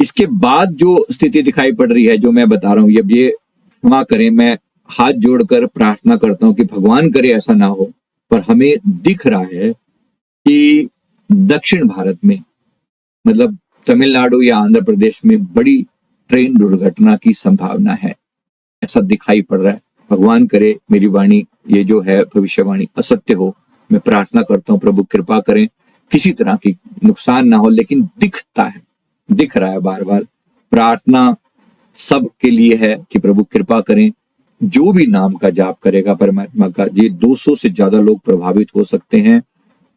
इसके बाद जो स्थिति दिखाई पड़ रही है, जो मैं बता रहा हूँ, ये क्षमा करें, मैं हाथ जोड़कर प्रार्थना करता हूँ कि भगवान करे ऐसा ना हो, पर हमें दिख रहा है कि दक्षिण भारत में, मतलब तमिलनाडु या आंध्र प्रदेश में बड़ी ट्रेन दुर्घटना की संभावना है, ऐसा दिखाई पड़ रहा है। भगवान करे मेरी वाणी, ये जो है भविष्यवाणी, असत्य हो। मैं प्रार्थना करता हूँ प्रभु कृपा करें, किसी तरह की नुकसान ना हो, लेकिन दिखता है, दिख रहा है बार बार। प्रार्थना सब के लिए है कि प्रभु कृपा करें, जो भी नाम का जाप करेगा परमात्मा का, ये 200 से ज्यादा लोग प्रभावित हो सकते हैं,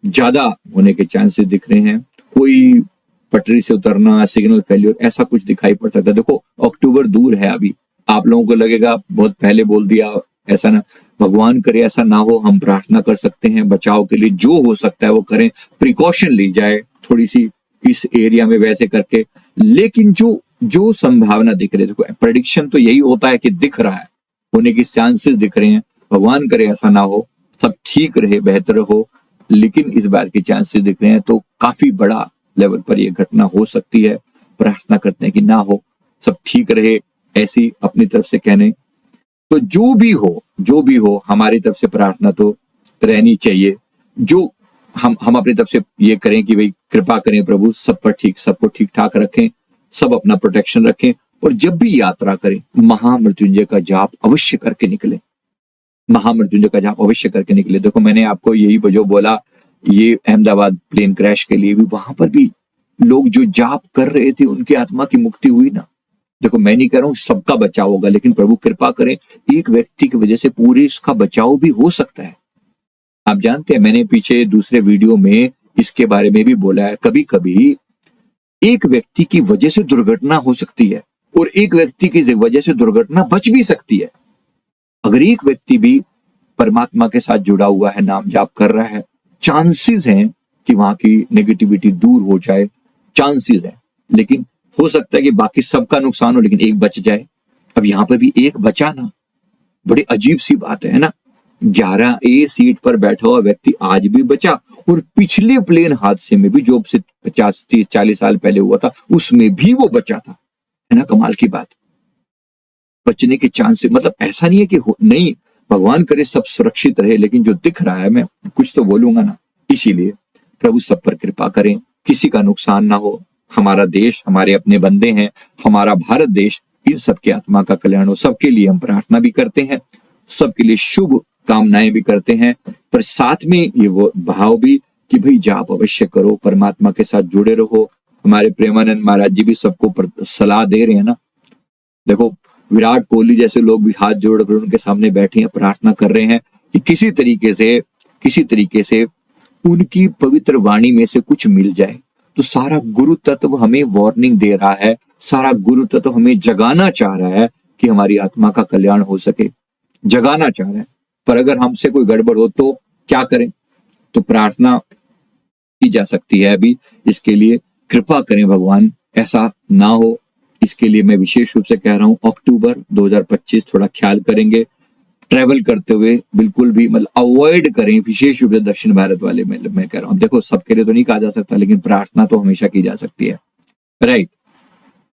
ज्यादा होने के चांसेस दिख रहे हैं। कोई पटरी से उतरना, सिग्नल फेल्योर, ऐसा कुछ दिखाई पड़ सकता है। देखो अक्टूबर दूर है अभी, आप लोगों को लगेगा बहुत पहले बोल दिया, ऐसा ना, भगवान करे ऐसा ना हो। हम प्रार्थना कर सकते हैं बचाव के लिए, जो हो सकता है वो करें, प्रिकॉशन ली जाए थोड़ी सी इस एरिया में वैसे करके। लेकिन जो संभावना दिख रही है, देखो प्रेडिक्शन तो यही होता है कि दिख रहा है, होने की चांसेस दिख रहे हैं। भगवान करे ऐसा ना हो, सब ठीक रहे, बेहतर हो, लेकिन इस बात के चांसेस दिख रहे हैं, तो काफी बड़ा लेवल पर यह घटना हो सकती है। प्रार्थना करते हैं कि ना हो, सब ठीक रहे, ऐसी अपनी तरफ से कहने। तो जो भी हो हमारी तरफ से प्रार्थना तो रहनी चाहिए। जो हम अपनी तरफ से ये करें कि भाई कृपा करें प्रभु, सब पर सबको ठीक ठाक रखें, सब अपना प्रोटेक्शन रखें, और जब भी यात्रा करें महामृत्युंजय का जाप अवश्य करके निकले, महामृत्युंजय का जाप अवश्य करके निकले। देखो मैंने आपको यही जो बोला, ये अहमदाबाद प्लेन क्रैश के लिए भी, वहां पर भी लोग जो जाप कर रहे थे उनकी आत्मा की मुक्ति हुई ना। देखो मैं नहीं कह रहा हूं सबका बचाव होगा, लेकिन प्रभु कृपा करें, एक व्यक्ति की वजह से पूरे इसका बचाव भी हो सकता है। आप जानते हैं, मैंने पीछे दूसरे वीडियो में इसके बारे में भी बोला है, कभी कभी एक व्यक्ति की वजह से दुर्घटना हो सकती है और एक व्यक्ति की वजह से दुर्घटना बच भी सकती है। अगर एक व्यक्ति भी परमात्मा के साथ जुड़ा हुआ है, नाम जाप कर रहा है, चांसेस हैं कि वहां की नेगेटिविटी दूर हो जाए, चांसेस है। लेकिन हो सकता है कि बाकी सबका नुकसान हो, लेकिन एक बच जाए। अब यहाँ पे भी एक बचा ना, बड़ी अजीब सी बात है ना। 11A सीट पर बैठा हुआ व्यक्ति आज भी बचा, और पिछले प्लेन हादसे में भी जो 50-30-40 साल पहले हुआ था, उसमें भी वो बचा था, है ना। कमाल की बात, बचने के चांस, मतलब ऐसा नहीं है कि नहीं, भगवान करे सब सुरक्षित रहे, लेकिन जो दिख रहा है, मैं कुछ तो बोलूंगा ना। इसीलिए प्रभु सब पर कृपा करें, किसी का नुकसान ना हो, हमारा देश, हमारे अपने बंदे हैं, हमारा भारत देश, इन सबके आत्मा का कल्याण हो। सबके लिए हम प्रार्थना भी करते हैं, सबके लिए शुभ कामनाएं भी करते हैं, पर साथ में ये वो भाव भी कि भाई जाप अवश्य करो, परमात्मा के साथ जुड़े रहो। हमारे प्रेमानंद महाराज जी भी सबको सलाह दे रहे हैं ना। देखो विराट कोहली जैसे लोग भी हाथ जोड़कर उनके सामने बैठे हैं, प्रार्थना कर रहे हैं कि किसी तरीके से उनकी पवित्र वाणी में से कुछ मिल जाए। तो सारा गुरु तत्व हमें वार्निंग दे रहा है, सारा गुरु तत्व हमें जगाना चाह रहा है कि हमारी आत्मा का कल्याण हो सके, जगाना चाह रहा है। पर अगर हमसे कोई गड़बड़ हो तो क्या करें? तो प्रार्थना की जा सकती है अभी, इसके लिए कृपा करें भगवान, ऐसा ना हो। इसके लिए मैं विशेष रूप से कह रहा हूं, अक्टूबर 2025 थोड़ा ख्याल करेंगे, ट्रेवल करते हुए बिल्कुल भी मतलब अवॉइड करें, विशेष रूप से दक्षिण भारत वाले में मैं कह रहा हूं। देखो सबके लिए तो नहीं कहा जा सकता, लेकिन प्रार्थना तो हमेशा की जा सकती है, राइट।